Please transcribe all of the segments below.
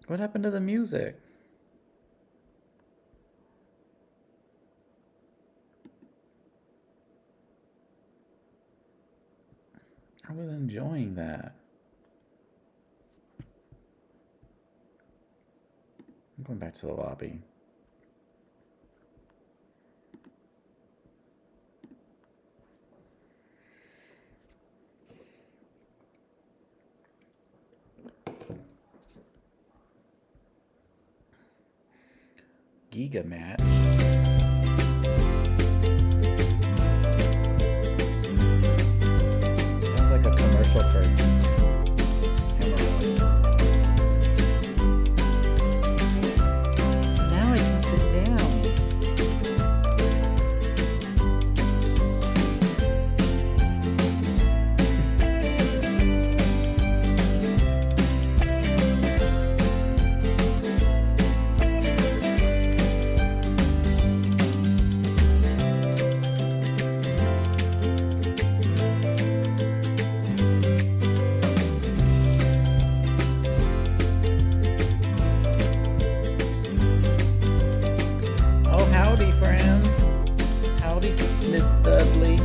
What happened to the music? I was enjoying that. I'm going back to the lobby. Giga match. Sounds like a commercial for hemorrhoids. Now I can sit down. Howdy, friends. Howdy, Miss Studley.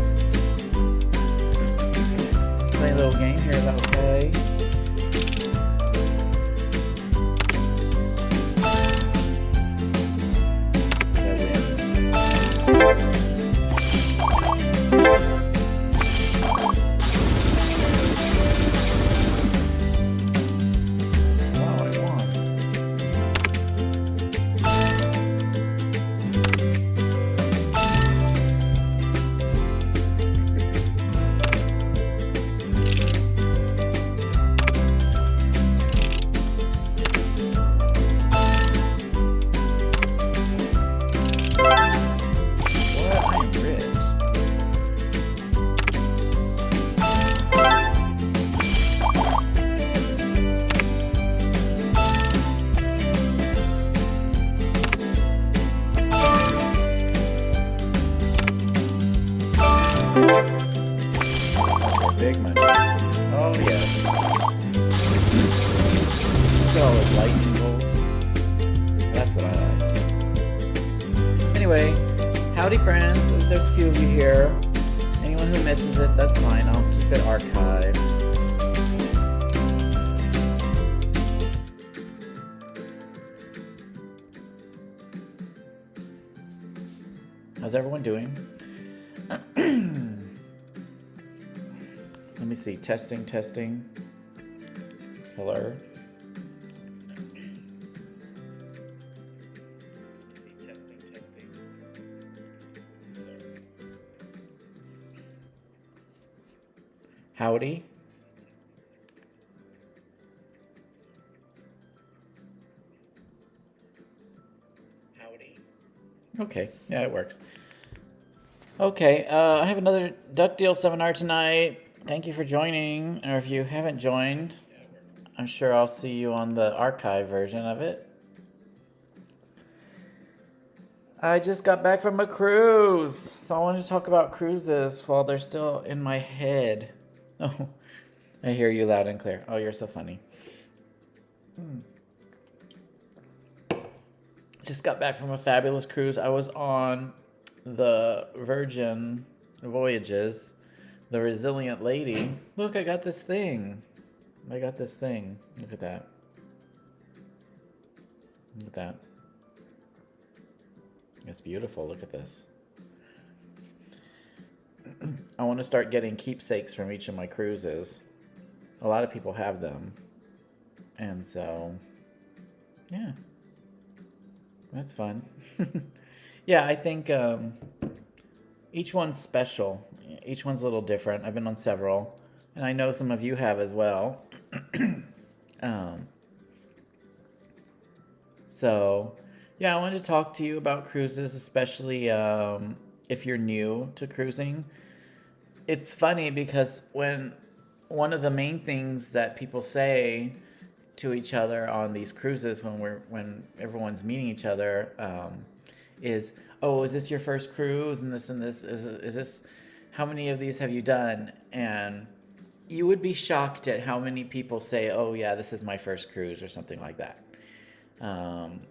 Let's play a little game here, is that okay? Big money. Oh, yes. Look at all those lightning bolts. That's what I like. Anyway, howdy, friends. There's a few of you here. Anyone who misses it, that's fine. I'll keep it archived. How's everyone doing? Let me see. Testing, testing. Hello. Testing, testing. Howdy. Howdy. Okay, yeah, it works. Okay, I have another DuckDeals seminar tonight. Thank you for joining, or if you haven't joined, I'm sure I'll see you on the archive version of it. I just got back from a cruise, so I wanted to talk about cruises while they're still in my head. Oh, I hear you loud and clear. Oh, you're so funny. Just got back from a fabulous cruise. I was on the Virgin Voyages, the Resilient Lady. Look, I got this thing. Look at that. Look at that. It's beautiful. Look at this. I want to start getting keepsakes from each of my cruises. A lot of people have them. And so, yeah. That's fun. Yeah, I think each one's special. Each one's a little different. I've been on several, and I know some of you have as well. Um, so, yeah, I wanted to talk to you about cruises, especially if you're new to cruising. It's funny because when one of the main things that people say to each other on these cruises when everyone's meeting each other is, "Oh, is this your first cruise?" And this is this. How many of these have you done? And you would be shocked at how many people say, "Oh, yeah, this is my first cruise," or something like that. Um,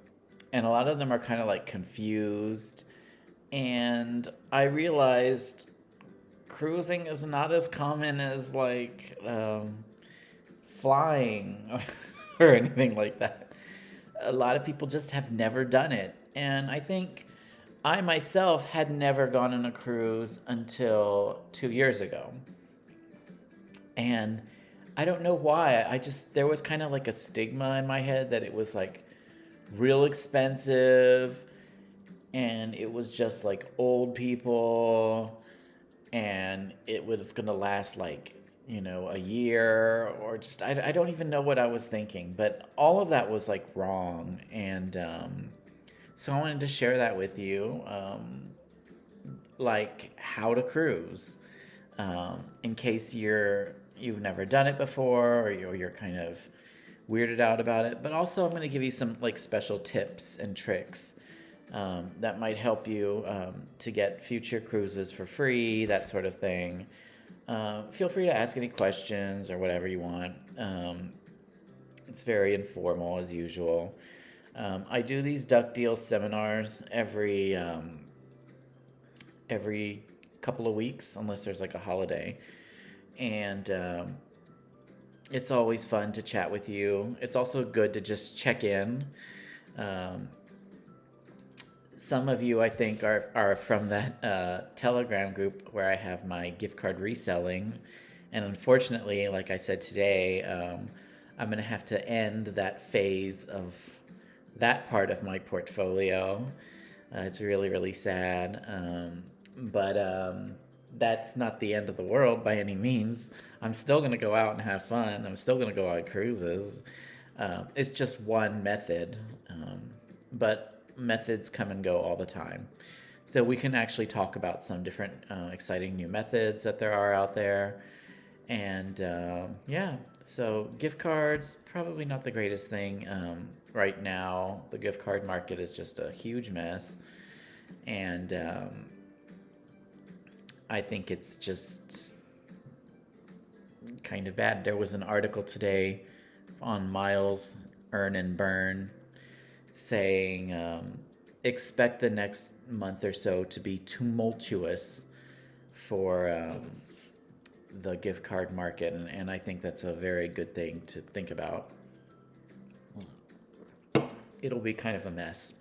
and a lot of them are kind of like confused. And I realized cruising is not as common as like flying or anything like that. A lot of people just have never done it. And I think I myself had never gone on a cruise until 2 years ago. And I don't know why. There was kind of like a stigma in my head that it was like real expensive and it was just like old people and it was going to last like, a year or just, I don't even know what I was thinking, but all of that was like wrong. And so I wanted to share that with you, like how to cruise, in case you've never done it before or you're kind of weirded out about it. But also I'm going to give you some like special tips and tricks that might help you to get future cruises for free, that sort of thing. Feel free to ask any questions or whatever you want. It's very informal as usual. I do these DuckDeals seminars every couple of weeks, unless there's like a holiday, and it's always fun to chat with you. It's also good to just check in. Um, some of you, I think, are from that Telegram group where I have my gift card reselling. And unfortunately, like I said today, I'm going to have to end that phase of that part of my portfolio. It's really, really sad. But that's not the end of the world by any means. I'm still going to go out and have fun. I'm still going to go on cruises. It's just one method. But methods come and go all the time. So we can actually talk about some different exciting new methods that there are out there. And yeah, so gift cards, probably not the greatest thing right now. The gift card market is just a huge mess. And I think it's just kind of bad. There was an article today on Miles Earn and Burn saying expect the next month or so to be tumultuous for the gift card market, and I think that's a very good thing to think about. It'll be kind of a mess.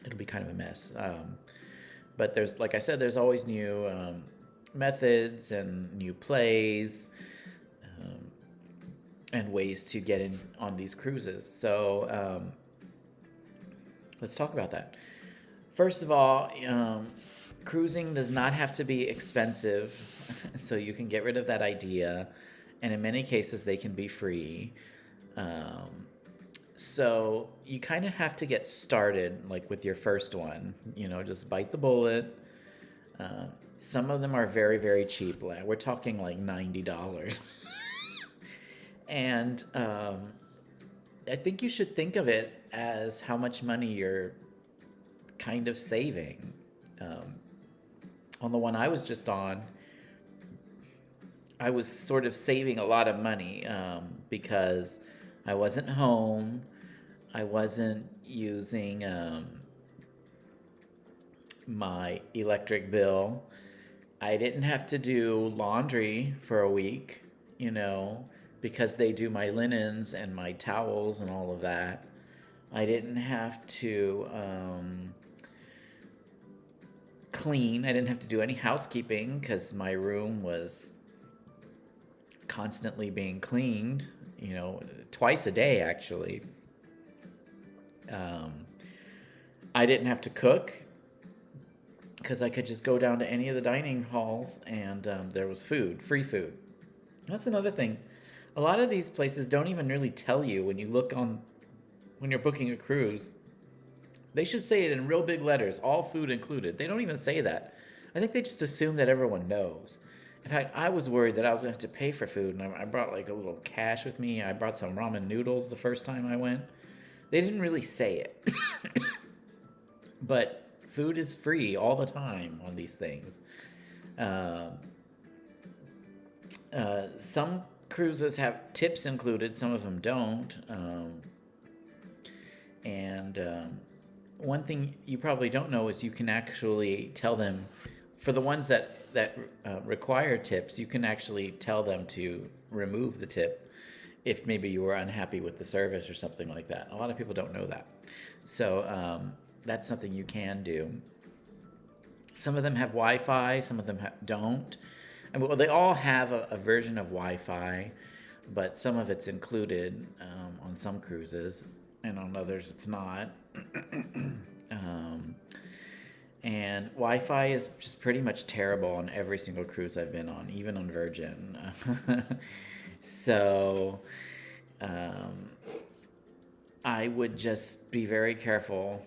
It'll be kind of a mess. But there's, like I said, there's always new methods and new plays and ways to get in on these cruises. So let's talk about that. First of all, cruising does not have to be expensive, so you can get rid of that idea. And in many cases, they can be free. So you kind of have to get started, like with your first one. Just bite the bullet. Some of them are very, very cheap. We're talking like $90. And I think you should think of it as how much money you're kind of saving. On the one I was just on, I was sort of saving a lot of money because I wasn't home. I wasn't using my electric bill. I didn't have to do laundry for a week, because they do my linens and my towels and all of that. I didn't have to clean. I didn't have to do any housekeeping because my room was constantly being cleaned, twice a day actually. I didn't have to cook because I could just go down to any of the dining halls and there was food, free food. That's another thing. A lot of these places don't even really tell you when you look on when you're booking a cruise. They should say it in real big letters, all food included. They don't even say that. I think they just assume that everyone knows. In fact, I was worried that I was going to have to pay for food, and I brought like a little cash with me. I brought some ramen noodles the first time I went. They didn't really say it. But food is free all the time on these things. Um some cruises have tips included, some of them don't. And one thing you probably don't know is you can actually tell them, for the ones that require tips, you can actually tell them to remove the tip if maybe you were unhappy with the service or something like that. A lot of people don't know that. So that's something you can do. Some of them have Wi-Fi, some of them don't. And well, they all have a version of Wi-Fi, but some of it's included on some cruises, and on others it's not. um, and Wi-Fi is just pretty much terrible on every single cruise I've been on, even on Virgin. So um, I would just be very careful.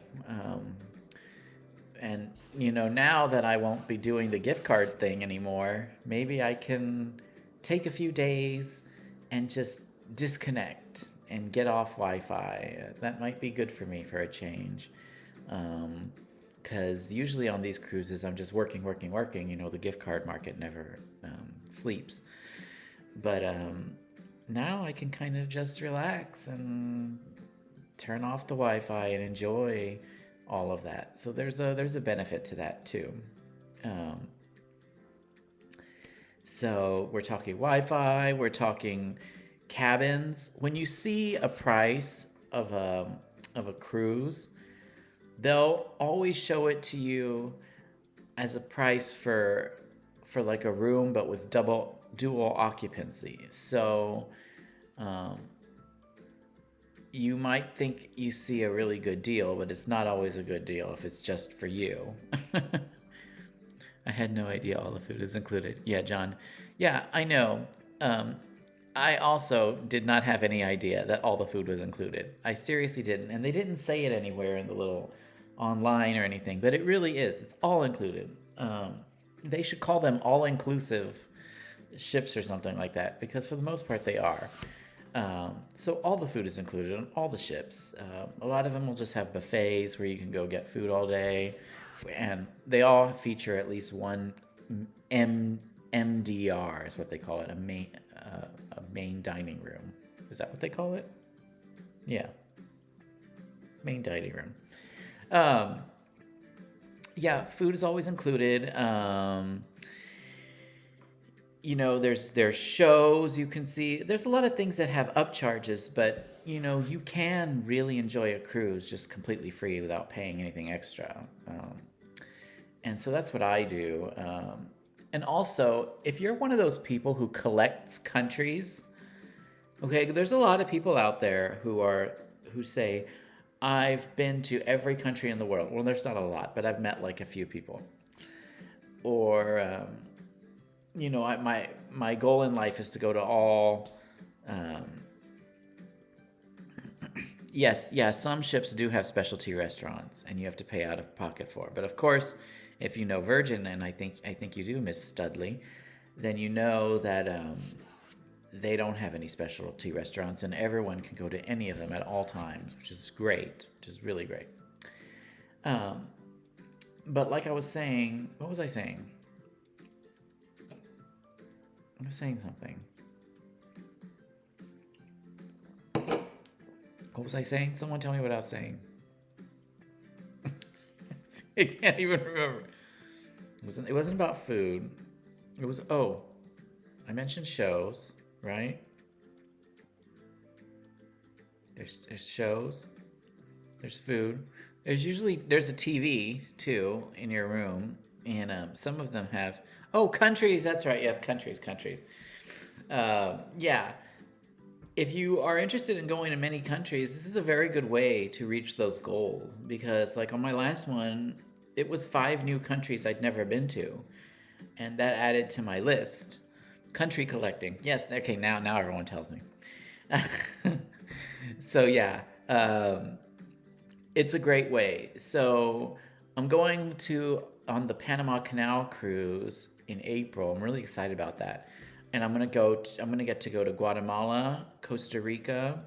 And, now that I won't be doing the gift card thing anymore, maybe I can take a few days and just disconnect and get off Wi-Fi. That might be good for me for a change. Because usually on these cruises, I'm just working, working, working. The gift card market never sleeps. But now I can kind of just relax and turn off the Wi-Fi and enjoy all of that. So there's a benefit to that too. So we're talking Wi-Fi, we're talking cabins. When you see a price of a cruise, they'll always show it to you as a price for like a room, but with dual occupancy. So you might think you see a really good deal, but it's not always a good deal if it's just for you. I had no idea all the food is included. Yeah, John. Yeah, I know. I also did not have any idea that all the food was included. I seriously didn't. And they didn't say it anywhere in the little online or anything, but it really is. It's all included. They should call them all-inclusive ships or something like that, because for the most part they are. So all the food is included on all the ships. A lot of them will just have buffets where you can go get food all day, and they all feature at least one MDR is what they call it, a main dining room. Is that what they call it? Yeah, main dining room. Yeah, food is always included. There's shows you can see. There's a lot of things that have upcharges, but you can really enjoy a cruise just completely free without paying anything extra. And so that's what I do. And also, if you're one of those people who collects countries, okay, there's a lot of people out there who say, I've been to every country in the world. Well, there's not a lot, but I've met like a few people. Or my goal in life is to go to all. Yes, some ships do have specialty restaurants, and you have to pay out of pocket for. But of course, if you know Virgin, and I think you do, Miss Studley, then you know that they don't have any specialty restaurants, and everyone can go to any of them at all times, which is great, which is really great. But like I was saying, what was I saying? I was saying something. What was I saying? Someone tell me what I was saying. I can't even remember. It wasn't about food. It was, I mentioned shows, right? There's shows. There's food. There's a TV too in your room, and some of them have. Oh, countries. That's right. Yes, countries. Yeah. if you are interested in going to many countries, this is a very good way to reach those goals because, like on my last one, it was 5 new countries I'd never been to, and that added to my list. Country collecting, yes. Okay, now everyone tells me. So yeah, it's a great way. So I'm going to on the Panama Canal cruise in April. I'm really excited about that, and I'm gonna get to go to Guatemala, Costa Rica,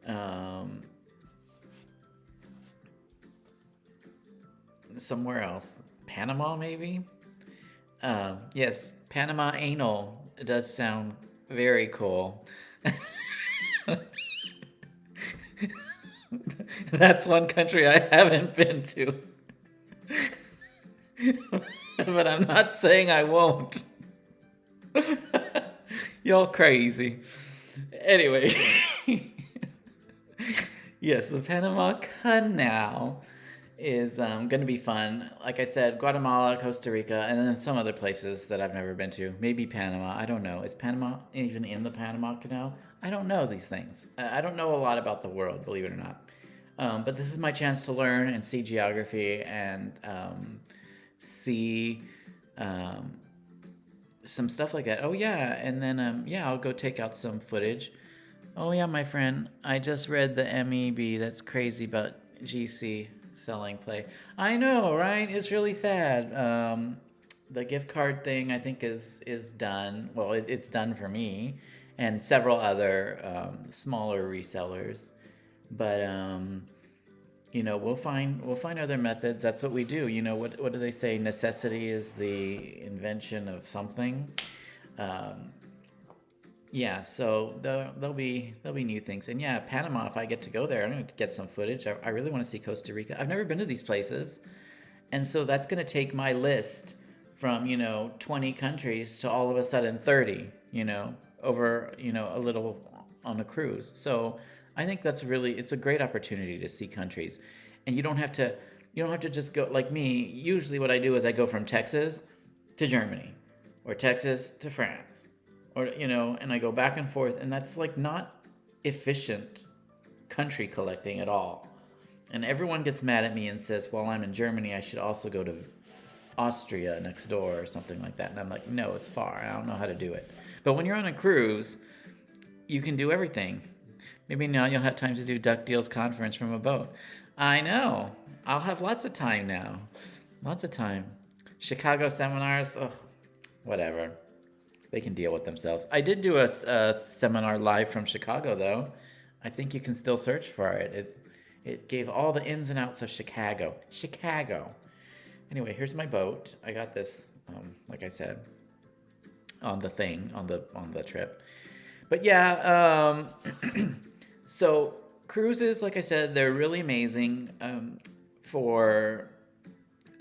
um, somewhere else, Panama maybe. Yes, Panama anal does sound very cool. That's one country I haven't been to. But I'm not saying I won't. Y'all crazy. Anyway, yes, the Panama Canal is going to be fun. Like I said, Guatemala, Costa Rica, and then some other places that I've never been to. Maybe Panama. I don't know. Is Panama even in the Panama Canal? I don't know these things. I don't know a lot about the world, believe it or not. But this is my chance to learn and see geography and see some stuff like that. Oh yeah, and then yeah, I'll go take out some footage. Oh yeah, my friend, I just read the MEB. That's crazy about GC selling play. I know, right? It's really sad. The gift card thing I think is done. Well, it's done for me and several other smaller resellers. But we'll find other methods. That's what we do. What do they say? Necessity is the invention of something. Um, yeah, so there'll be new things. And yeah, Panama, if I get to go there, I'm going to get some footage. I really want to see Costa Rica. I've never been to these places. And so that's going to take my list from, 20 countries to all of a sudden 30, over, a little on a cruise. So I think it's a great opportunity to see countries. And you don't have to just go like me. Usually what I do is I go from Texas to Germany or Texas to France or, and I go back and forth. And that's like not efficient country collecting at all. And everyone gets mad at me and says, while I'm in Germany, I should also go to Austria next door or something like that. And I'm like, no, it's far. I don't know how to do it. But when you're on a cruise, you can do everything. Maybe now you'll have time to do DuckDeals conference from a boat. I know. I'll have lots of time now. Lots of time. Chicago seminars, whatever. They can deal with themselves. I did do a seminar live from Chicago, though. I think you can still search for it. It gave all the ins and outs of Chicago. Chicago. Anyway, here's my boat. I got this, like I said, on the trip. But yeah, so cruises, like I said, they're really amazing for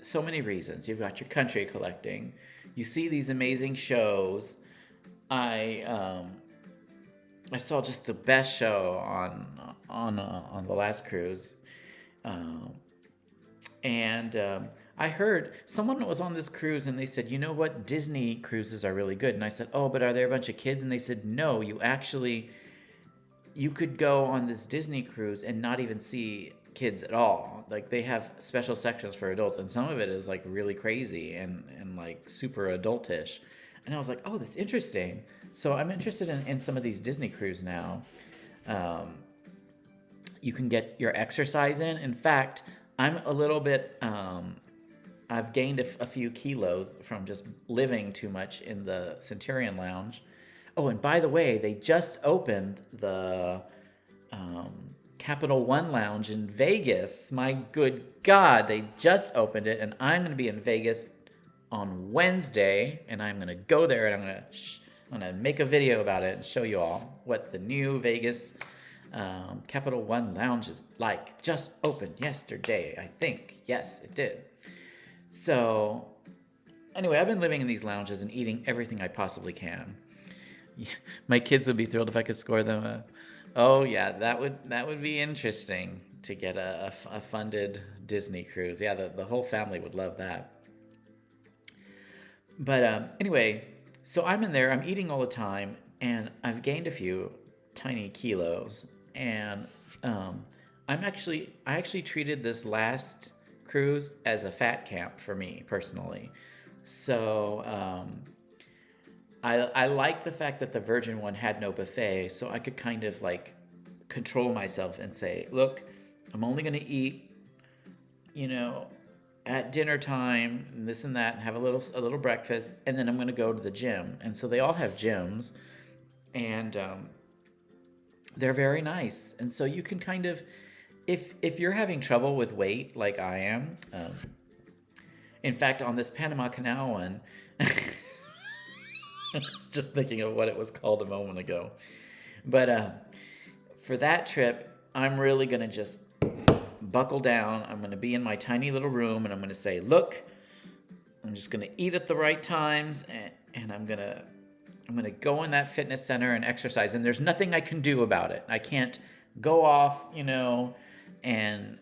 so many reasons. You've got your country collecting. You see these amazing shows. I saw just the best show on the last cruise, and I heard someone was on this cruise and they said, you know what, Disney cruises are really good. And I said, oh, but are there a bunch of kids? And they said, no, you could go on this Disney cruise and not even see kids at all. Like they have special sections for adults, and some of it is like really crazy and like super adultish. And I was like, oh, that's interesting. So I'm interested in some of these Disney cruise now. You can get your exercise in. In fact, I'm a little bit, I've gained a few kilos from just living too much in the Centurion Lounge. Oh, and by the way, they just opened the Capital One Lounge in Vegas. My good God, they just opened it, and I'm going to be in Vegas on Wednesday, and I'm going to go there, and I'm going to make a video about it and show you all what the new Vegas Capital One Lounge is like. Just opened yesterday, I think. Yes, it did. So, anyway, I've been living in these lounges and eating everything I possibly can. My kids would be thrilled if I could score them oh yeah, that would be interesting to get a funded Disney cruise. Yeah, the whole family would love that. But anyway, so I'm in there, I'm eating all the time, and I've gained a few tiny kilos. And I actually treated this last cruise as a fat camp for me personally. So I like the fact that the Virgin one had no buffet, so I could kind of like control myself and say, look, I'm only going to eat, you know, at dinner time and this and that, and have a little breakfast, and then I'm going to go to the gym. And so they all have gyms, and they're very nice. And so you can kind of, if you're having trouble with weight like I am, in fact, on this Panama Canal one, I was just thinking of what it was called a moment ago. But for that trip, I'm really going to just buckle down. I'm going to be in my tiny little room, and I'm going to say, look, I'm just going to eat at the right times, and I'm going to go in that fitness center and exercise. And there's nothing I can do about it. I can't go off, and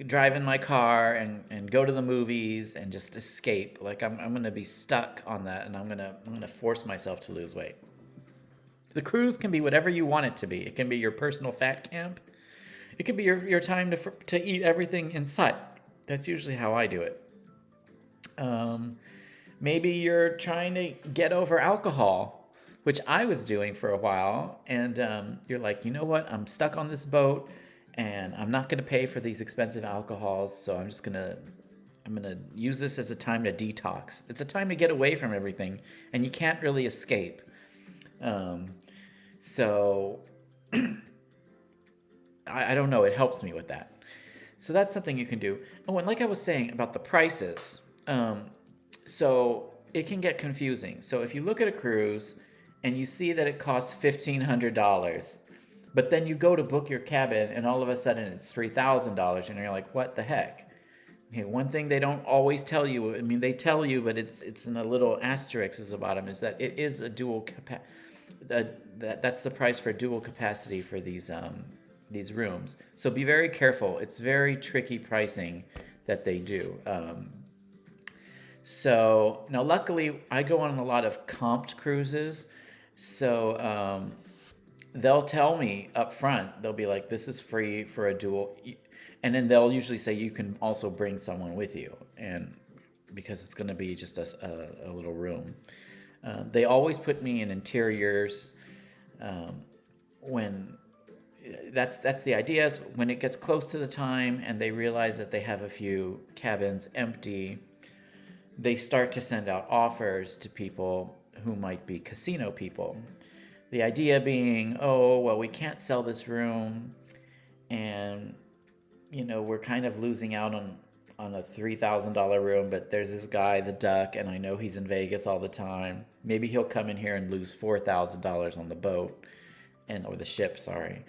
drive in my car and go to the movies and just escape. Like I'm going to be stuck on that, and I'm going to force myself to lose weight. The cruise can be whatever you want it to be. It can be your personal fat camp. It can be your time to eat everything in sight. That's usually how I do it. Maybe you're trying to get over alcohol, which I was doing for a while, and you're like, you know what? I'm stuck on this boat, and I'm not going to pay for these expensive alcohols, so I'm gonna use this as a time to detox. It's a time to get away from everything, and you can't really escape. So I don't know. It helps me with that. So that's something you can do. Oh, and like I was saying about the prices, so it can get confusing. So if you look at a cruise and you see that it costs $1,500, but then you go to book your cabin and all of a sudden it's $3,000, and you're like, what the heck? Okay, one thing they don't always tell you, I mean, they tell you, but it's in a little asterisk at the bottom, is that it is a dual capacity. That's the price for dual capacity for these rooms. So be very careful. It's very tricky pricing that they do. So now, luckily, I go on a lot of comped cruises. So they'll tell me up front. They'll be like, "This is free for a dual," and then they'll usually say you can also bring someone with you, and because it's going to be just a little room. They always put me in interiors. When that's the idea, is when it gets close to the time and they realize that they have a few cabins empty, they start to send out offers to people who might be casino people. The idea being, oh, well, we can't sell this room, and we're kind of losing out on a $3,000 room, but there's this guy, the Duck, and I know he's in Vegas all the time. Maybe he'll come in here and lose $4,000 on the boat, or the ship, sorry.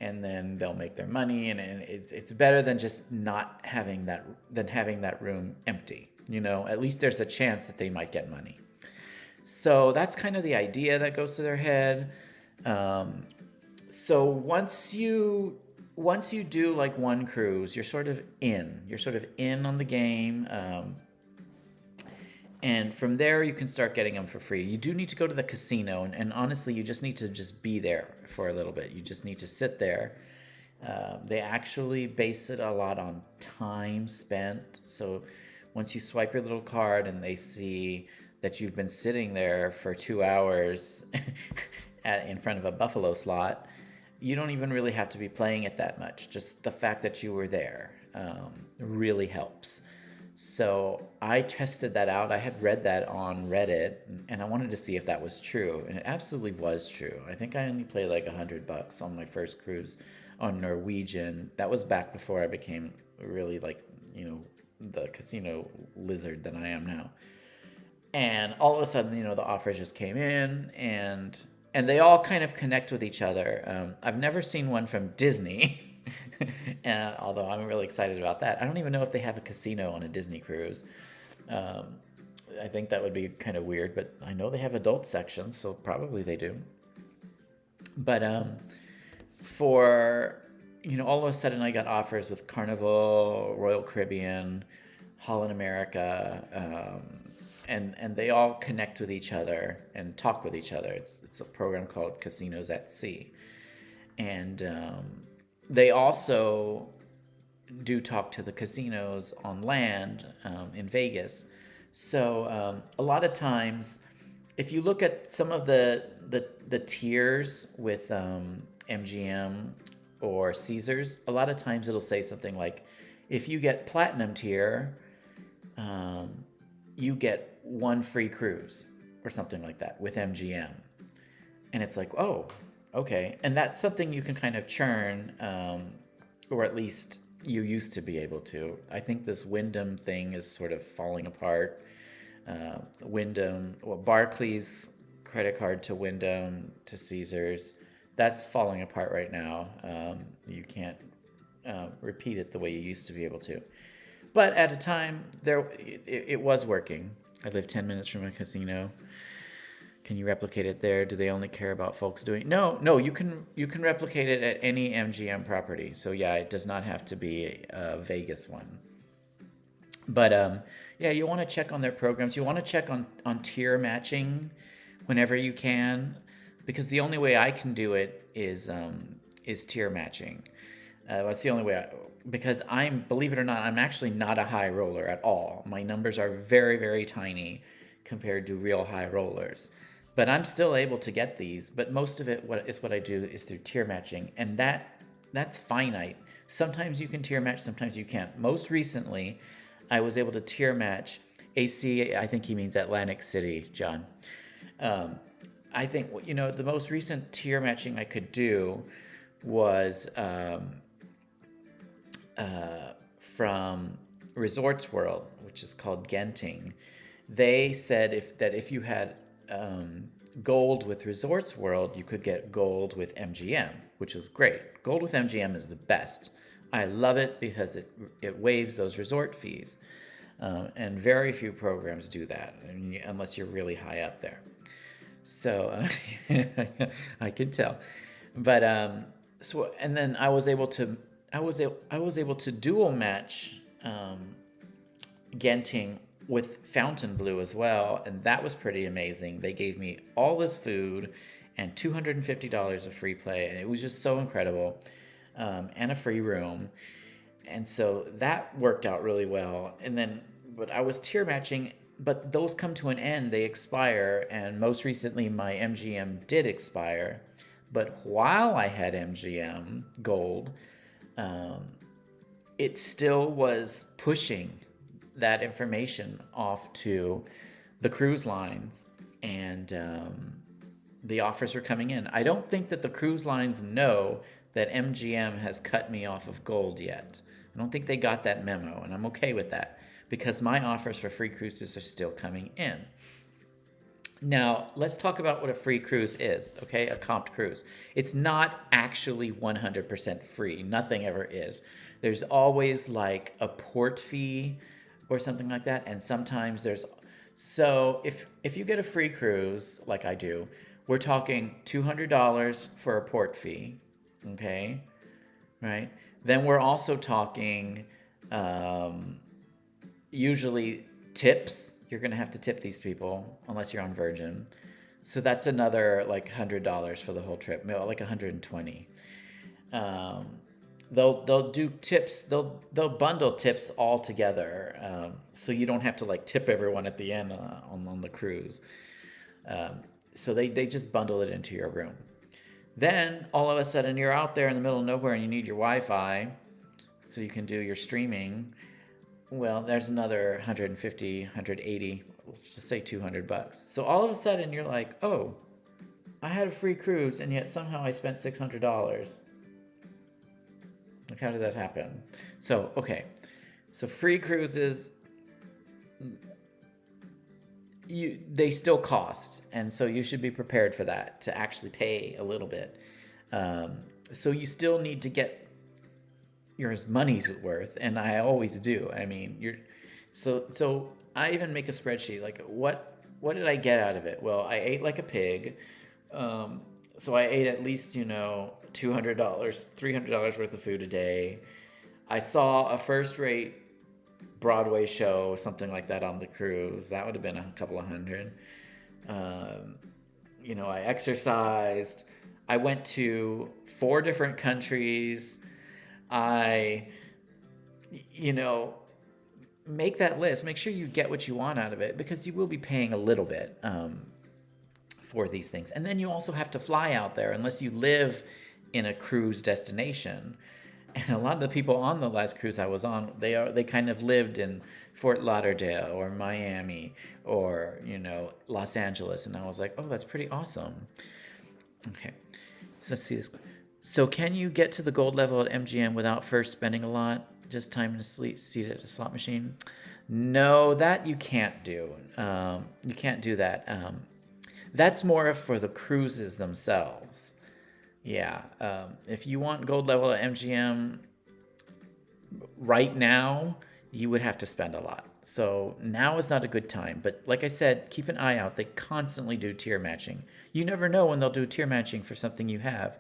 And then they'll make their money, and it's better than just not having that room empty. At least there's a chance that they might get money. So that's kind of the idea that goes to their head. So once you do like one cruise, you're sort of in on the game. And from there, you can start getting them for free. You do need to go to the casino, and honestly, you just need to just be there for a little bit. You just need to sit there. They actually base it a lot on time spent. So once you swipe your little card and they see that you've been sitting there for 2 hours in front of a buffalo slot, you don't even really have to be playing it that much. Just the fact that you were there really helps. So I tested that out. I had read that on Reddit, and I wanted to see if that was true, and it absolutely was true. I think I only paid like $100 on my first cruise on Norwegian. That was back before I became really the casino lizard that I am now. And all of a sudden, the offers just came in, and they all kind of connect with each other. I've never seen one from Disney. Although I'm really excited about that. I don't even know if they have a casino on a Disney cruise. I think that would be kind of weird, but I know they have adult sections, so probably they do. But for all of a sudden I got offers with Carnival, Royal Caribbean, Holland America, and they all connect with each other and talk with each other. It's a program called Casinos at Sea. And they also do talk to the casinos on land in Vegas. So a lot of times, if you look at some of the tiers with MGM or Caesars, a lot of times it'll say something like, if you get platinum tier, you get one free cruise or something like that with MGM. And it's like, oh, okay. And that's something you can kind of churn, or at least you used to be able to. I think this Wyndham thing is sort of falling apart. Barclays credit card to Wyndham to Caesars, that's falling apart right now. You can't repeat it the way you used to be able to. But at a time, it was working. I live 10 minutes from a casino. Can you replicate it there? Do they only care about folks doing? No. You can replicate it at any MGM property. So yeah, it does not have to be a Vegas one. But yeah, you want to check on their programs. You want to check on tier matching whenever you can, because the only way I can do it is tier matching. That's the only way. Because believe it or not, I'm actually not a high roller at all. My numbers are very, very tiny compared to real high rollers. But I'm still able to get these. But most of it, what I do is through tier matching, and that's finite. Sometimes you can tier match, sometimes you can't. Most recently, I was able to tier match AC. I think he means Atlantic City, John. I think the most recent tier matching I could do was from Resorts World, which is called Genting. They said if you had gold with Resorts World, you could get gold with MGM, which is great. Gold with MGM is the best. I love it because it waives those resort fees. And very few programs do that, unless you're really high up there. So I can tell. But and then I was able to dual match Genting with Fontainebleau as well, and that was pretty amazing. They gave me all this food and $250 of free play, and it was just so incredible, and a free room. And so that worked out really well. And then, but I was tier matching, but those come to an end, they expire, and most recently my MGM did expire. But while I had MGM Gold, it still was pushing that information off to the cruise lines, and the offers are coming in. I don't think that the cruise lines know that MGM has cut me off of Gold yet. I don't think they got that memo, and I'm okay with that because my offers for free cruises are still coming in. Now, let's talk about what a free cruise is, okay? A comped cruise. It's not actually 100% free. Nothing ever is. There's always like a port fee or something like that, and sometimes there's... So if you get a free cruise, like I do, we're talking $200 for a port fee, okay? Right? Then we're also talking usually tips. You're going to have to tip these people unless you're on Virgin. So that's another like $100 for the whole trip, like $120. They'll do tips. They'll bundle tips all together, so you don't have to like tip everyone at the end on the cruise. So they just bundle it into your room. Then all of a sudden you're out there in the middle of nowhere and you need your Wi-Fi so you can do your streaming. Well, there's another 150, 180, let's just say $200. So all of a sudden you're like, oh, I had a free cruise and yet somehow I spent $600. Like, how did that happen? So, okay. So free cruises, they still cost. And so you should be prepared for that, to actually pay a little bit. So you still need to get your money's worth, and I always do. I mean, so I even make a spreadsheet, like what did I get out of it? Well, I ate like a pig. So I ate at least, $200, $300 worth of food a day. I saw a first-rate Broadway show, something like that on the cruise. That would have been a couple of hundred. I exercised. I went to 4 different countries. I, make that list. Make sure you get what you want out of it, because you will be paying a little bit for these things. And then you also have to fly out there unless you live in a cruise destination. And a lot of the people on the last cruise I was on, they kind of lived in Fort Lauderdale or Miami or, Los Angeles. And I was like, oh, that's pretty awesome. Okay, so let's see this. So can you get to the gold level at MGM without first spending a lot? Just time in a seat at a slot machine? No, that you can't do. You can't do that. That's more for the cruises themselves. Yeah. If you want gold level at MGM right now, you would have to spend a lot. So now is not a good time. But like I said, keep an eye out. They constantly do tier matching. You never know when they'll do tier matching for something you have.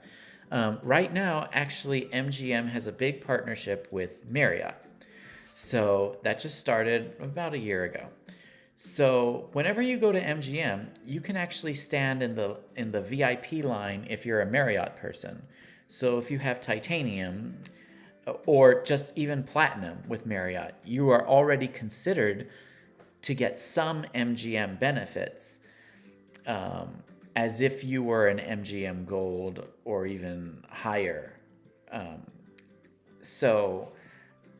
Right now, actually, MGM has a big partnership with Marriott. So that just started about a year ago. So whenever you go to MGM, you can actually stand in the VIP line if you're a Marriott person. So if you have titanium or just even platinum with Marriott, you are already considered to get some MGM benefits, as if you were an MGM Gold or even higher. So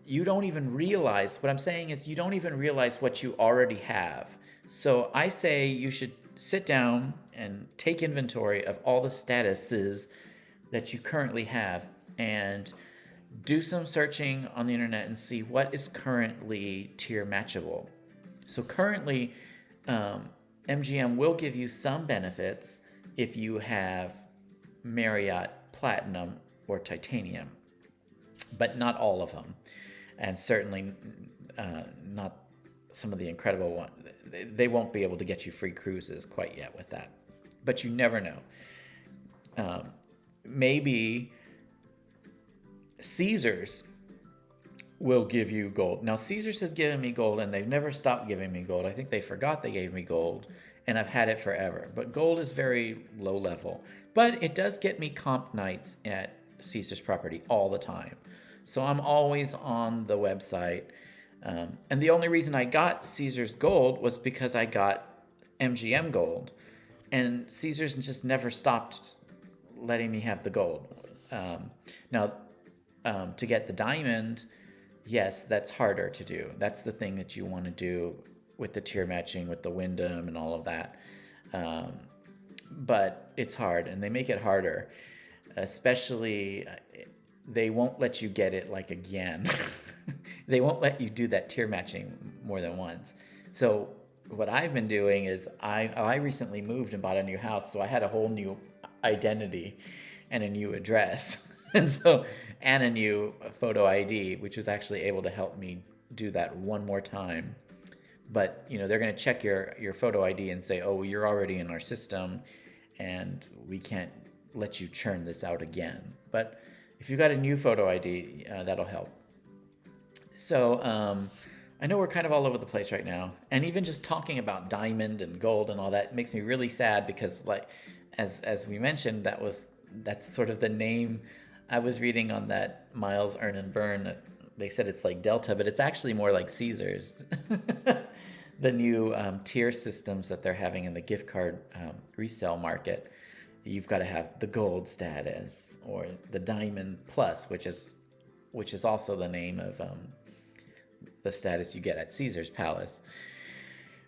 you don't even realize, what I'm saying is you don't even realize what you already have. So I say you should sit down and take inventory of all the statuses that you currently have and do some searching on the internet and see what is currently tier matchable. So currently, MGM will give you some benefits if you have Marriott Platinum or Titanium, but not all of them. And certainly not some of the incredible ones. They won't be able to get you free cruises quite yet with that. But you never know. Maybe Caesars will give you gold. Now, Caesars has given me gold, and they've never stopped giving me gold. I think they forgot they gave me gold, and I've had it forever. But gold is very low level. But it does get me comp nights at Caesars property all the time. So I'm always on the website. And the only reason I got Caesars Gold was because I got MGM Gold. And Caesars just never stopped letting me have the gold. Now, to get the diamond, yes, that's harder to do. That's the thing that you want to do with the tier matching, with the Wyndham and all of that. But it's hard, and they make it harder. Especially, they won't let you get it like again. They won't let you do that tier matching more than once. So what I've been doing is I recently moved and bought a new house, so I had a whole new identity and a new address. And a new photo ID, which was actually able to help me do that one more time. But, they're going to check your photo ID and say, oh, you're already in our system, and we can't let you churn this out again. But if you got a new photo ID, that'll help. So I know we're kind of all over the place right now. And even just talking about diamond and gold and all that makes me really sad, because, like, as we mentioned, that's sort of the name. I was reading on that Miles Earn and Burn. They said it's like Delta, but it's actually more like Caesars. The new tier systems that they're having in the gift card resale market. You've got to have the gold status or the diamond plus, which is also the name of the status you get at Caesar's Palace.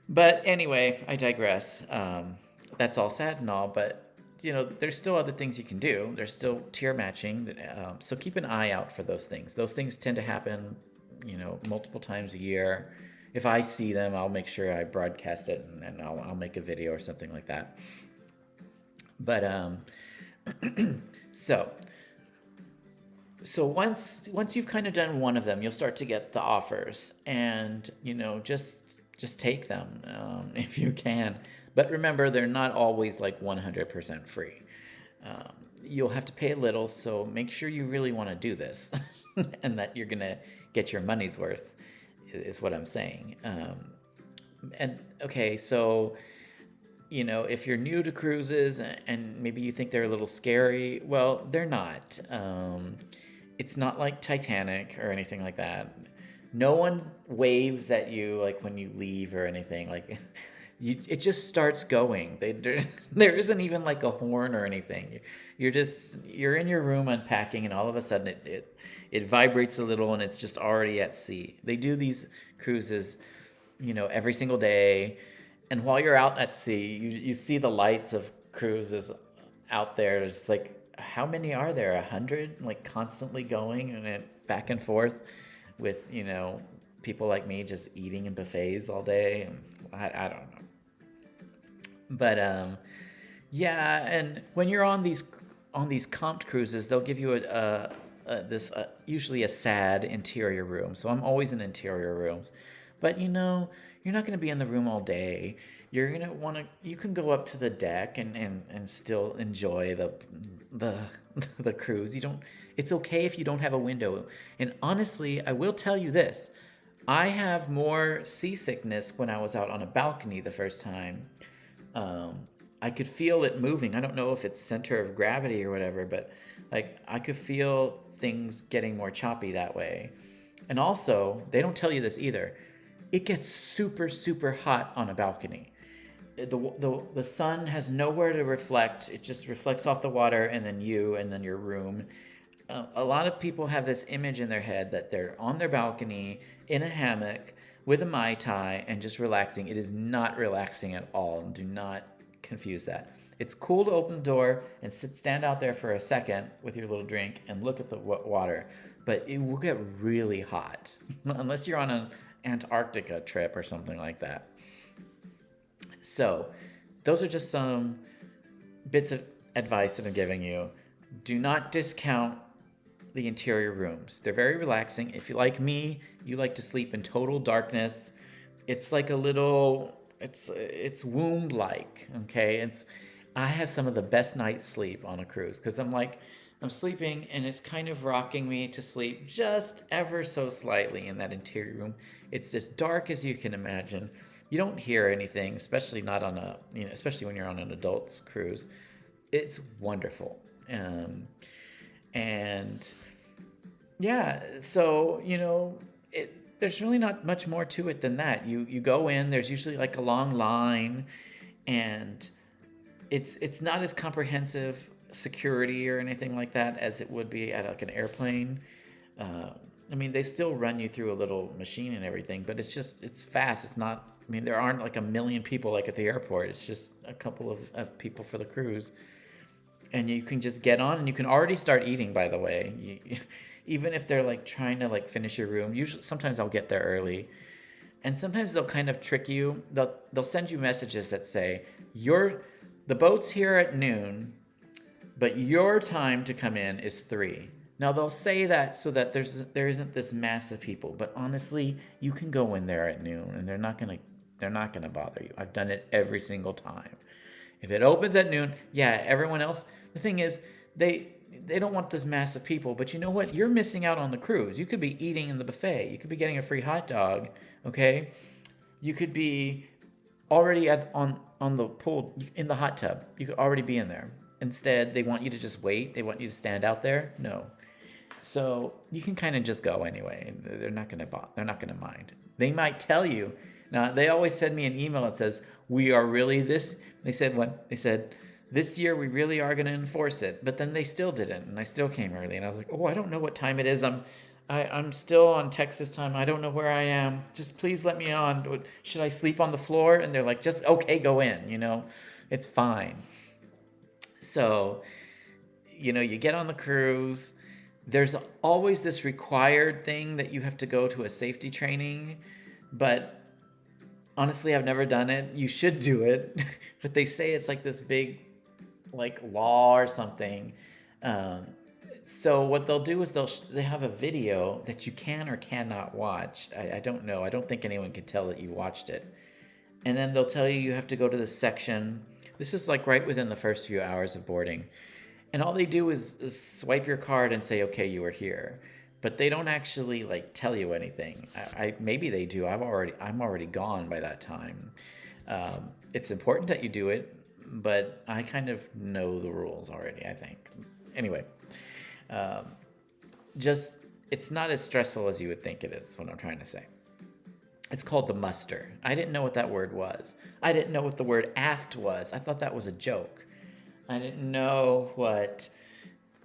But anyway, I digress. That's all sad and all, but there's still other things you can do. There's still tier matching. So keep an eye out for those things. Those things tend to happen, multiple times a year. If I see them, I'll make sure I broadcast it, and I'll make a video or something like that. But so once you've kind of done one of them, you'll start to get the offers, and just take them if you can. But remember, they're not always like 100% free. You'll have to pay a little, so make sure you really want to do this and that you're going to get your money's worth, is what I'm saying. And okay, so if you're new to cruises and maybe you think they're a little scary, well, they're not. It's not like Titanic or anything like that. No one waves at you like when you leave or anything. Like, it just starts going. There isn't even like a horn or anything. You're in your room unpacking, and all of a sudden it vibrates a little, and it's just already at sea. They do these cruises, every single day. And while you're out at sea, you see the lights of cruises out there. It's like, how many are there? 100, like constantly going and back and forth with, people like me just eating in buffets all day. And I don't know. But yeah, and when you're on these comped cruises, they'll give you this usually a sad interior room. So I'm always in interior rooms. But you're not going to be in the room all day. You're going to you can go up to the deck and still enjoy the cruise. It's okay if you don't have a window. And honestly, I will tell you this. I have more seasickness when I was out on a balcony the first time. I could feel it moving. I don't know if it's center of gravity or whatever, but like I could feel things getting more choppy that way. And also, they don't tell you this either. It gets super, super hot on a balcony. The sun has nowhere to reflect. It just reflects off the water and then your room. A lot of people have this image in their head that they're on their balcony in a hammock with a Mai Tai and just relaxing. It is not relaxing at all. Do not confuse that. It's cool to open the door and stand out there for a second with your little drink and look at the water. But it will get really hot unless you're on an Antarctica trip or something like that. So those are just some bits of advice that I'm giving you. Do not discount the interior rooms. They're very relaxing. If you like me, you like to sleep in total darkness. It's like a little, it's womb-like, okay? I have some of the best night's sleep on a cruise because I'm sleeping and it's kind of rocking me to sleep just ever so slightly in that interior room. It's as dark as you can imagine. You don't hear anything, especially not on especially when you're on an adult's cruise. It's wonderful. And yeah, so, there's really not much more to it than that. You go in, there's usually like a long line, and it's not as comprehensive security or anything like that as it would be at like an airplane. They still run you through a little machine and everything, but it's fast. It's not, there aren't like a million people like at the airport. It's just a couple of people for the cruise. And you can just get on, and you can already start eating, by the way. Even if they're like trying to like finish your room, sometimes I'll get there early. And sometimes they'll kind of trick you. They'll send you messages that say, the boat's here at noon, but your time to come in is 3. Now they'll say that so that there isn't this mass of people, but honestly, you can go in there at noon and they're not gonna bother you. I've done it every single time. If it opens at noon, yeah, everyone else. The thing is, they don't want this mass of people, but you know what? You're missing out on the cruise. You could be eating in the buffet. You could be getting a free hot dog. Okay, you could be already on the pool in the hot tub. You could already be in there. Instead, they want you to just wait. They want you to stand out there. No. So you can kind of just go anyway. They're not gonna mind. They might tell you. Now they always send me an email that says we are really this. They said this year we really are gonna enforce it. But then they still didn't, and I still came early. And I was like, I don't know what time it is. I'm still on Texas time. I don't know where I am. Just please let me on. Should I sleep on the floor? And they're like, just okay, go in. It's fine. So, you get on the cruise. There's always this required thing that you have to go to a safety training, but honestly, I've never done it. You should do it, but they say it's like this big, like law or something. So what they'll do is they have a video that you can or cannot watch. I don't know. I don't think anyone can tell that you watched it. And then they'll tell you have to go to this section. This is like right within the first few hours of boarding. And all they do is swipe your card and say, okay, you are here. But they don't actually like tell you anything. Maybe they do. I'm already gone by that time. it's important that you do it, but I kind of know the rules already, I think. Anyway, um, just it's not as stressful as you would think it is, what I'm trying to say. It's called the muster. I didn't know what that word was. I didn't know what the word aft was. I thought that was a joke. I didn't know what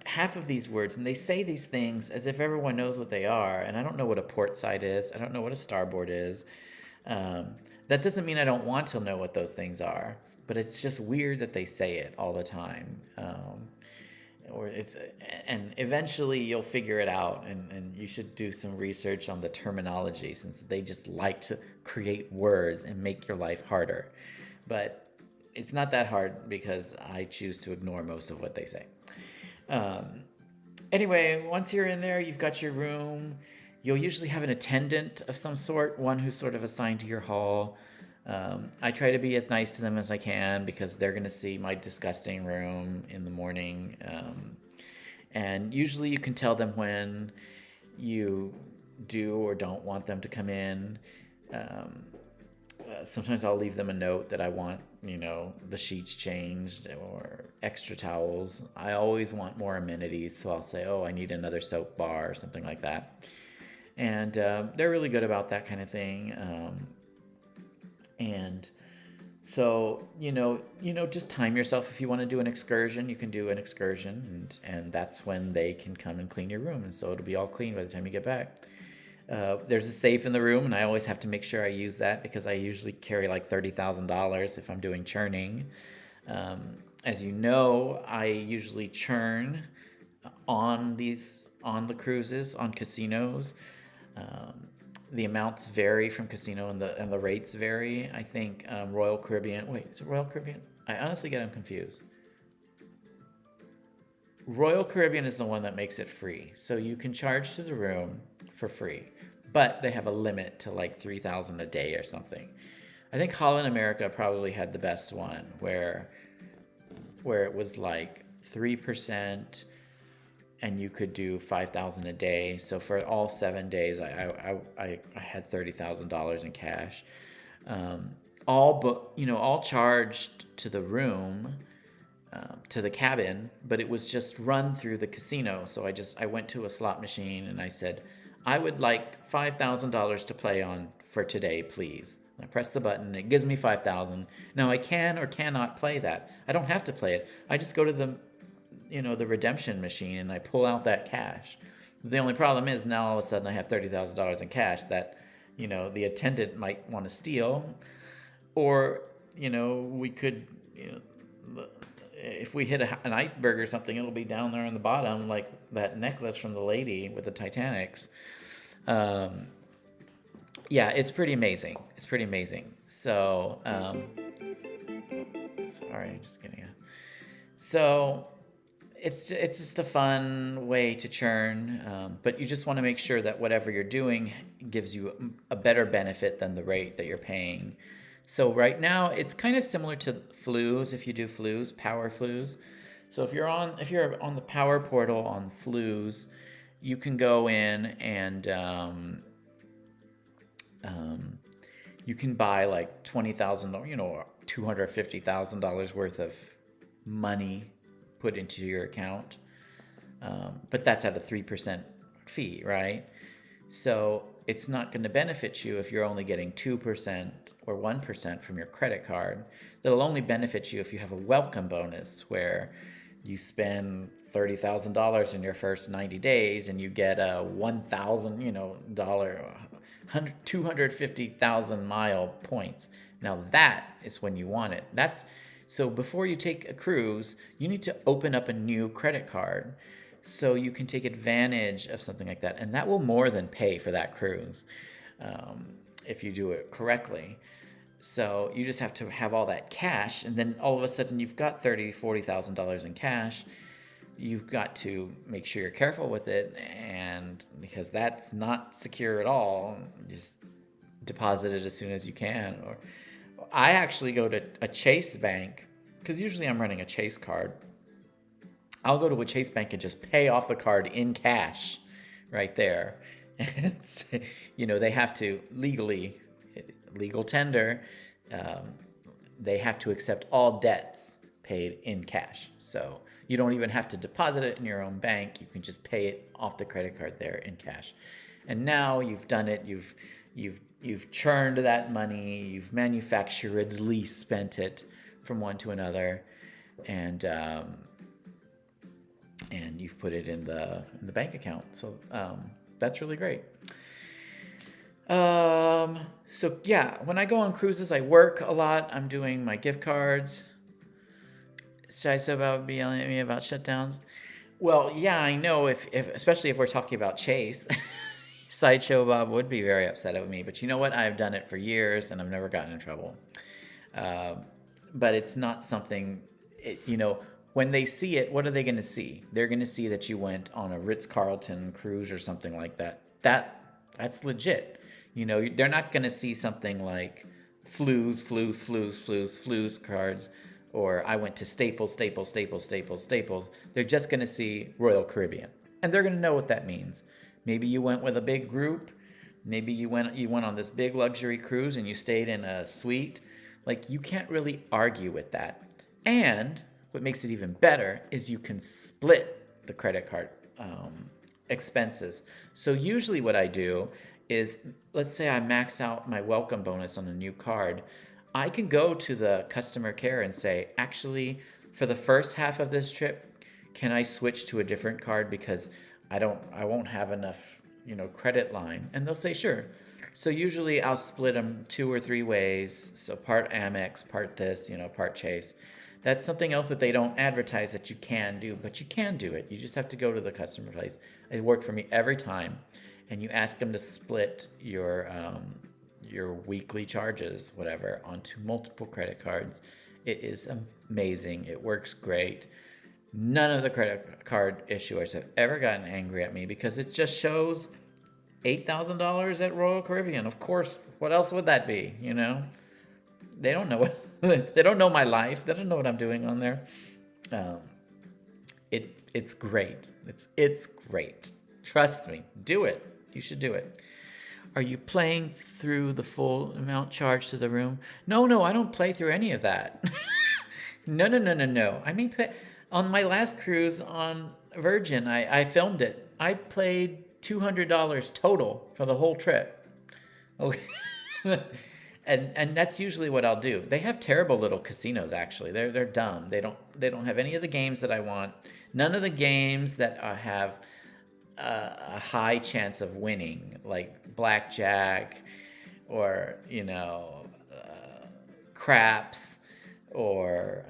half of these words, and they say these things as if everyone knows what they are, and I don't know what a port side is. I don't know what a starboard is. Um, that doesn't mean I don't want to know what those things are, but it's just weird that they say it all the time. Or it's and eventually you'll figure it out, and you should do some research on the terminology, since they just like to create words and make your life harder. But it's not that hard because I choose to ignore most of what they say. um, Anyway, once you're in there, you've got your room. You'll usually have an attendant of some sort, one who's sort of assigned to your hall. I try to be as nice to them as I can because they're going to see my disgusting room in the morning. And usually you can tell them when you do or don't want them to come in. Um, Sometimes I'll leave them a note that I want, the sheets changed or extra towels. I always want more amenities, so I'll say, oh, I need another soap bar or something like that. And they're really good about that kind of thing. And so, just time yourself. If you want to do an excursion, you can do an excursion, and that's when they can come and clean your room. And so it'll be all clean by the time you get back. There's a safe in the room, and I always have to make sure I use that because I usually carry like $30,000 if I'm doing churning. As you know, I usually churn on the cruises, on casinos. The amounts vary from casino, and the rates vary. I think Royal Caribbean. Wait, is it Royal Caribbean? I honestly get them confused. Royal Caribbean is the one that makes it free, so you can charge to the room for free, but they have a limit to like 3,000 a day or something. I think Holland America probably had the best one, where it was like 3%, and you could do 5,000 a day. So for all 7 days, I had $30,000 in cash, all charged to the room. To the cabin, but it was just run through the casino. So I went to a slot machine and I said, I would like $5,000 to play on for today, please. And I press the button, it gives me 5,000. Now I can or cannot play that. I don't have to play it. I just go to the redemption machine and I pull out that cash. The only problem is now all of a sudden I have $30,000 in cash that, the attendant might want to steal, or, we could, if we hit an iceberg or something, it'll be down there on the bottom, like that necklace from the lady with the Titanics. Yeah, it's pretty amazing. So, sorry, I'm just getting So, it's just a fun way to churn, but you just want to make sure that whatever you're doing gives you a better benefit than the rate that you're paying. So right now it's kind of similar to flues. If you do flues, power flues. So if you're on the power portal on flues, you can go in and you can buy like $20,000, or $250,000 worth of money put into your account. But that's at a 3% fee, right? So it's not going to benefit you if you're only getting 2% or 1% from your credit card. That'll only benefit you if you have a welcome bonus where you spend $30,000 in your first 90 days and you get a $1,000, 250,000 mile points. Now that is when you want it. So before you take a cruise, you need to open up a new credit card so you can take advantage of something like that. And that will more than pay for that cruise if you do it correctly. So you just have to have all that cash, and then all of a sudden you've got $40,000 in cash. You've got to make sure you're careful with it, and because that's not secure at all, just deposit it as soon as you can. Or I actually go to a Chase bank, because usually I'm running a Chase card. I'll go to a Chase bank and just pay off the card in cash right there. And they have to legal tender. they have to accept all debts paid in cash. So you don't even have to deposit it in your own bank. You can just pay it off the credit card there in cash. And now you've done it. You've churned that money. You've manufacturedly spent it from one to another, and you've put it in the bank account. So that's really great. So yeah, when I go on cruises, I work a lot. I'm doing my gift cards. Should I say about be yelling at me about shutdowns? Well, yeah, I know if especially if we're talking about Chase, Sideshow Bob would be very upset with me. But you know what? I've done it for years and I've never gotten in trouble. But it's not something, when they see it, what are they going to see? They're going to see that you went on a Ritz-Carlton cruise or something like that. That's legit. They're not going to see something like Flues cards, or I went to Staples. They're just going to see Royal Caribbean, and they're going to know what that means. Maybe you went with a big group. Maybe you went on this big luxury cruise and you stayed in a suite. Like, you can't really argue with that. And what makes it even better is you can split the credit card expenses. So usually what I do is, let's say I max out my welcome bonus on a new card. I can go to the customer care and say, actually, for the first half of this trip, can I switch to a different card because I won't have enough, credit line? And they'll say, sure. So usually I'll split them 2 or 3 ways. So part Amex, part this, part Chase. That's something else that they don't advertise that you can do, but you can do it. You just have to go to the customer place. It worked for me every time. And you ask them to split your weekly charges, whatever, onto multiple credit cards. It is amazing. It works great. None of the credit card issuers have ever gotten angry at me because it just shows $8,000 at Royal Caribbean. Of course, what else would that be? They don't know what they don't know my life. They don't know what I'm doing on there. It's great. It's great. Trust me. Do it. You should do it. Are you playing through the full amount charged to the room? No, I don't play through any of that. No. I mean, on my last cruise on Virgin, I filmed it. I played $200 total for the whole trip. Okay. And that's usually what I'll do. They have terrible little casinos, actually. They're dumb. They don't have any of the games that I want. None of the games that have a high chance of winning, like blackjack or craps or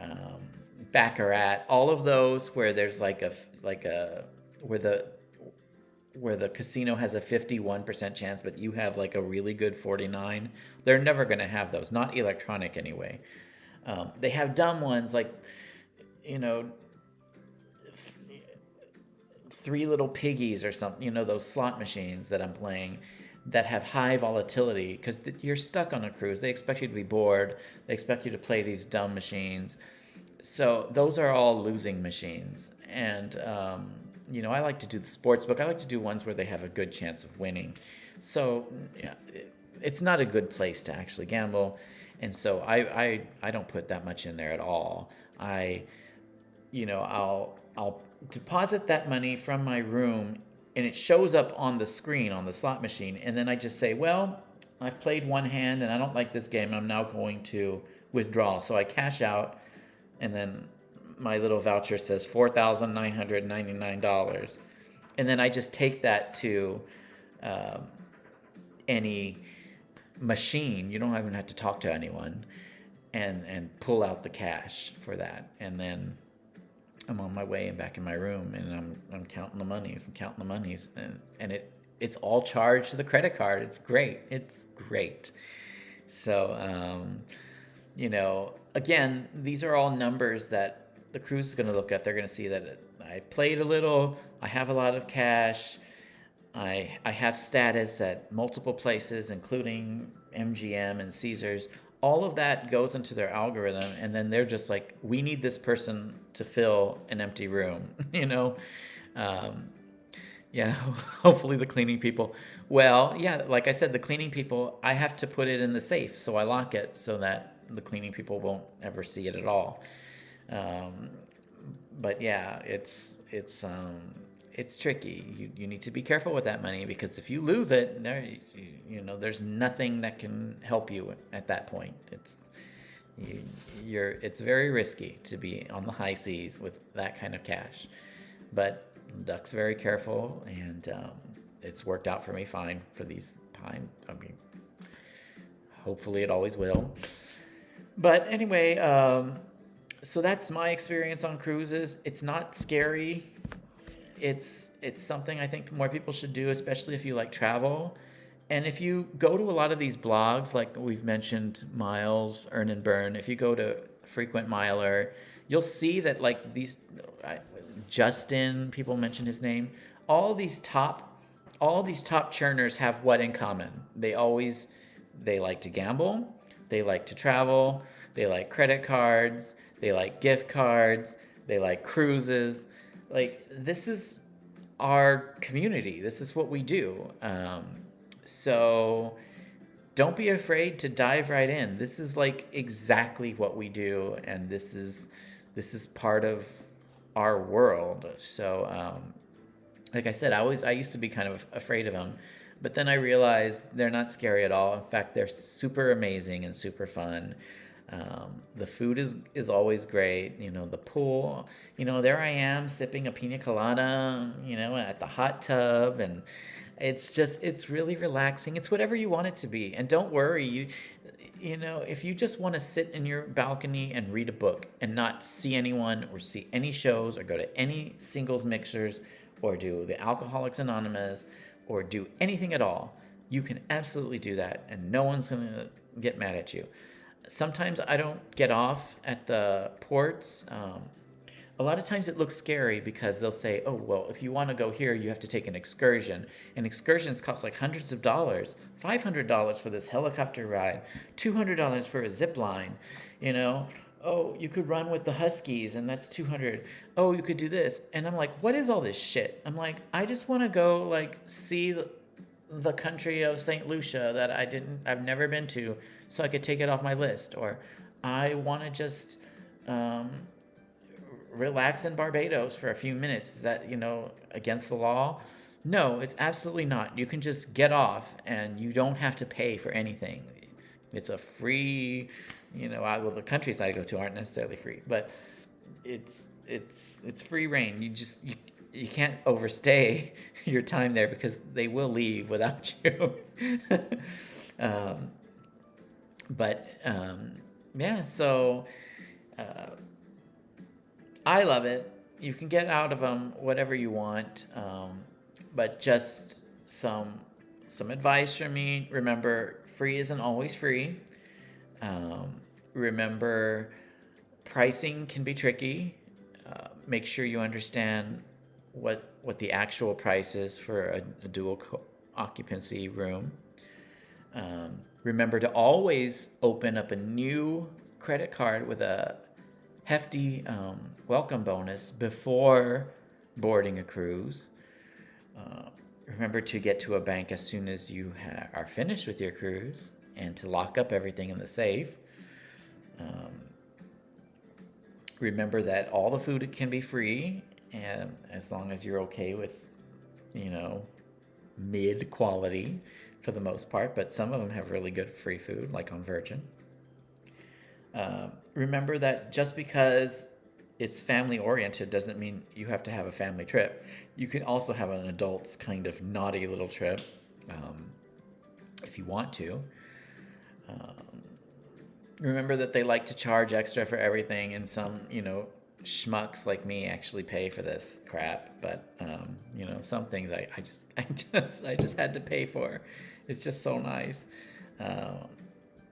baccarat. All of those where there's where the casino has a 51% chance, but you have like a really good 49. They're never going to have those. Not electronic anyway. They have dumb ones like, Three Little Piggies or something, those slot machines that I'm playing that have high volatility because you're stuck on a cruise. They expect you to be bored. They expect you to play these dumb machines. So those are all losing machines. And, I like to do the sports book. I like to do ones where they have a good chance of winning. So yeah, it's not a good place to actually gamble. And so I don't put that much in there at all. I'll deposit that money from my room and it shows up on the screen on the slot machine. And then I just say, well, I've played one hand and I don't like this game. I'm now going to withdraw. So I cash out and then my little voucher says $4,999. And then I just take that to any machine. You don't even have to talk to anyone and pull out the cash for that. And then I'm on my way and back in my room and I'm counting the monies and it's all charged to the credit card. It's great. So, again, these are all numbers that the cruise is going to look at. They're going to see that I played a little, I have a lot of cash, I have status at multiple places, including MGM and Caesars. All of that goes into their algorithm, and then they're just like, we need this person to fill an empty room, Yeah, hopefully the cleaning people. Well, yeah, like I said, the cleaning people, I have to put it in the safe, so I lock it so that the cleaning people won't ever see it at all. Um, but yeah, it's tricky. You need to be careful with that money, because if you lose it, there's nothing that can help you at that point. You, it's very risky to be on the high seas with that kind of cash. But Duck's very careful, and it's worked out for me fine for these time. I mean, hopefully it always will. But anyway, so that's my experience on cruises. It's not scary. It's something I think more people should do, especially if you like travel. And if you go to a lot of these blogs, like we've mentioned, Miles, Earn and Burn, if you go to Frequent Miler, you'll see that like these, Justin, people mention his name, all these top churners have what in common? They like to gamble, they like to travel, they like credit cards, they like gift cards, they like cruises. Like, this is our community. This is what we do. So don't be afraid to dive right in. This is like exactly what we do, and this is part of our world. So like I said, I used to be kind of afraid of them, but then I realized they're not scary at all. In fact, they're super amazing and super fun. The food is always great. The pool, there I am sipping a pina colada, at the hot tub, and it's really relaxing. It's whatever you want it to be. And don't worry, if you just want to sit in your balcony and read a book and not see anyone or see any shows or go to any singles mixers or do the Alcoholics Anonymous or do anything at all, you can absolutely do that, and no one's going to get mad at you. Sometimes I don't get off at the ports. A lot of times it looks scary because they'll say, oh, well, if you want to go here, you have to take an excursion. And excursions cost like hundreds of dollars, $500 for this helicopter ride, $200 for a zip line, Oh, you could run with the Huskies, and that's $200. Oh, you could do this. And I'm like, what is all this shit? I'm like, I just want to go like see the country of St. Lucia that I've never been to, so I could take it off my list. Or I want to just relax in Barbados for a few minutes. Is that, against the law? No, it's absolutely not. You can just get off, and you don't have to pay for anything. It's a free, well, the countries I go to aren't necessarily free, but it's free reign. You can't overstay your time there, because they will leave without you. Yeah, so I love it. You can get out of them whatever you want, but just some advice from me. Remember, free isn't always free. Remember, pricing can be tricky. Make sure you understand what the actual price is for a dual occupancy room. Remember to always open up a new credit card with a hefty welcome bonus before boarding a cruise. Remember to get to a bank as soon as you are finished with your cruise, and to lock up everything in the safe. Remember that all the food can be free, and as long as you're okay with, mid quality for the most part, but some of them have really good free food, like on Virgin. Remember that just because it's family oriented doesn't mean you have to have a family trip. You can also have an adult's kind of naughty little trip, if you want to. Remember that they like to charge extra for everything, and some, schmucks like me actually pay for this crap. But some things I just had to pay for. It's just so nice.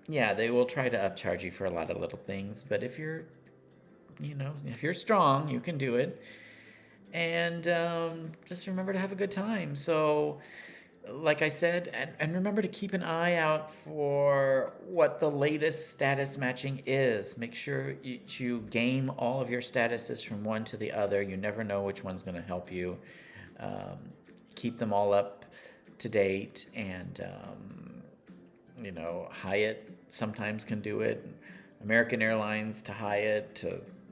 Yeah, they will try to upcharge you for a lot of little things, but if you're strong, you can do it. And just remember to have a good time. So, like I said, and remember to keep an eye out for what the latest status matching is. Make sure you game all of your statuses from one to the other. You never know which one's going to help you. Keep them all up to date, and Hyatt sometimes can do it. American Airlines to Hyatt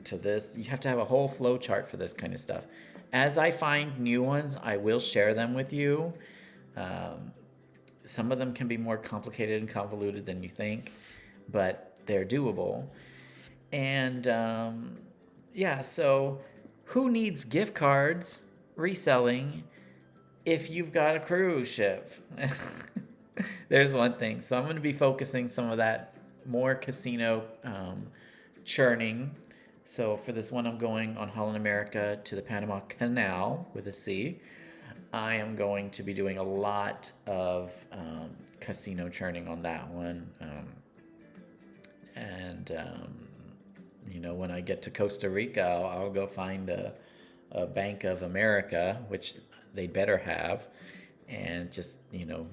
to this. You have to have a whole flow chart for this kind of stuff. As I find new ones, I will share them with you. Um, some of them can be more complicated and convoluted than you think, but they're doable. And yeah, so who needs gift cards reselling if you've got a cruise ship? There's one thing. So I'm going to be focusing some of that more casino churning. So for this one, I'm going on Holland America to the Panama Canal with a C. I am going to be doing a lot of casino churning on that one. When I get to Costa Rica, I'll go find a Bank of America, which they better have, and just,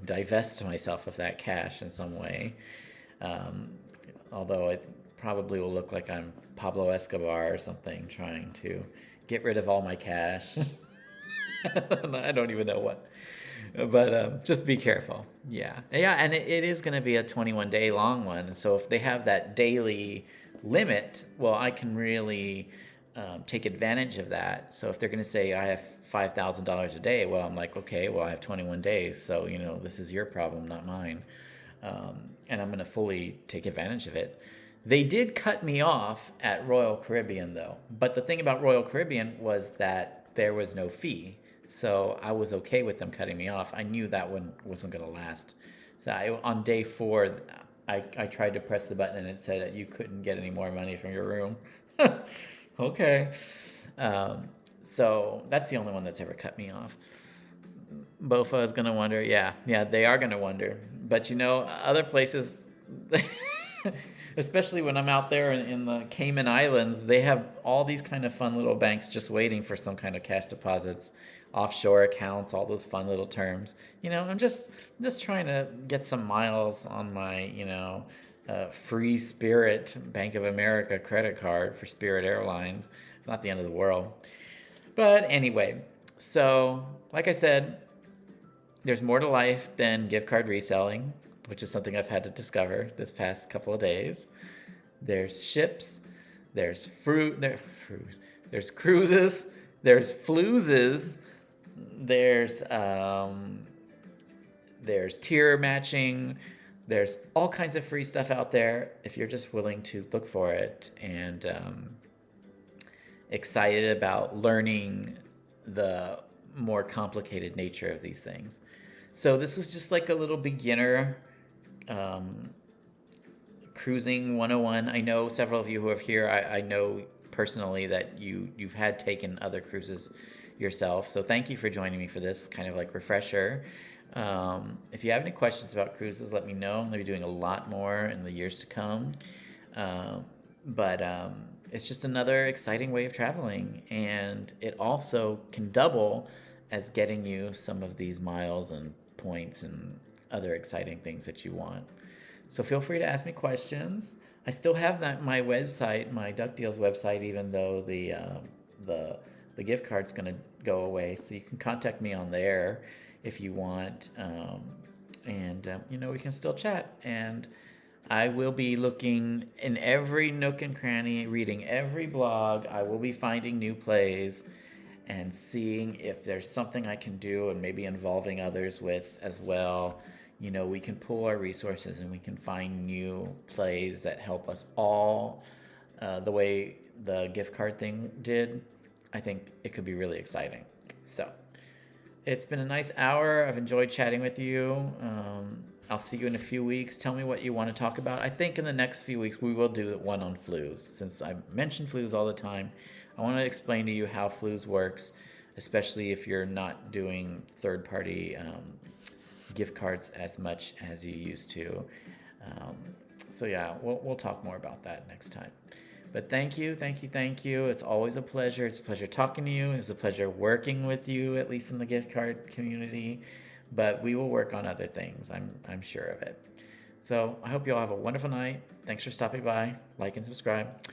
divest myself of that cash in some way. Although it probably will look like I'm Pablo Escobar or something, trying to get rid of all my cash. I don't even know what. But just be careful. Yeah. Yeah, and it is going to be a 21-day long one. So if they have that daily limit, well, I can really take advantage of that. So if they're going to say I have $5,000 a day, well, I'm like, okay, well, I have 21 days. So, this is your problem, not mine. And I'm going to fully take advantage of it. They did cut me off at Royal Caribbean, though. But the thing about Royal Caribbean was that there was no fee. So I was okay with them cutting me off. I knew that one wasn't going to last. So on day 4, I tried to press the button and it said that you couldn't get any more money from your room. Okay. So that's the only one that's ever cut me off. Bofa is going to wonder. Yeah, they are going to wonder. But other places, especially when I'm out there in the Cayman Islands, they have all these kind of fun little banks just waiting for some kind of cash deposits, offshore accounts, all those fun little terms. I'm just trying to get some miles on my, free Spirit Bank of America credit card for Spirit Airlines. It's not the end of the world. But anyway, so like I said, there's more to life than gift card reselling, which is something I've had to discover this past couple of days. There's ships, there's there's cruises, there's fluezes, there's tier matching, there's all kinds of free stuff out there if you're just willing to look for it, and excited about learning the more complicated nature of these things. So this was just like a little beginner cruising 101. I know several of you who are here, I know personally that you've had taken other cruises yourself. So thank you for joining me for this kind of like refresher. If you have any questions about cruises, let me know. I'm going to be doing a lot more in the years to come. But it's just another exciting way of traveling. And it also can double as getting you some of these miles and points and other exciting things that you want. So feel free to ask me questions. I still have my website, my DuckDeals website, even though the gift card's going to go away. So you can contact me on there if you want. We can still chat. And I will be looking in every nook and cranny, reading every blog. I will be finding new plays and seeing if there's something I can do, and maybe involving others with as well. We can pool our resources and we can find new plays that help us all, the way the gift card thing did. I think it could be really exciting. So it's been a nice hour. I've enjoyed chatting with you. I'll see you in a few weeks. Tell me what you want to talk about. I think in the next few weeks we will do one on flues. Since I mention flues all the time, I want to explain to you how flues works, especially if you're not doing third-party gift cards as much as you used to. So yeah, we'll talk more about that next time. But thank you. It's always a pleasure. It's a pleasure talking to you. It's a pleasure working with you, at least in the gift card community. But we will work on other things. I'm sure of it. So I hope you all have a wonderful night. Thanks for stopping by. Like and subscribe.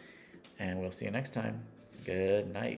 And we'll see you next time. Good night.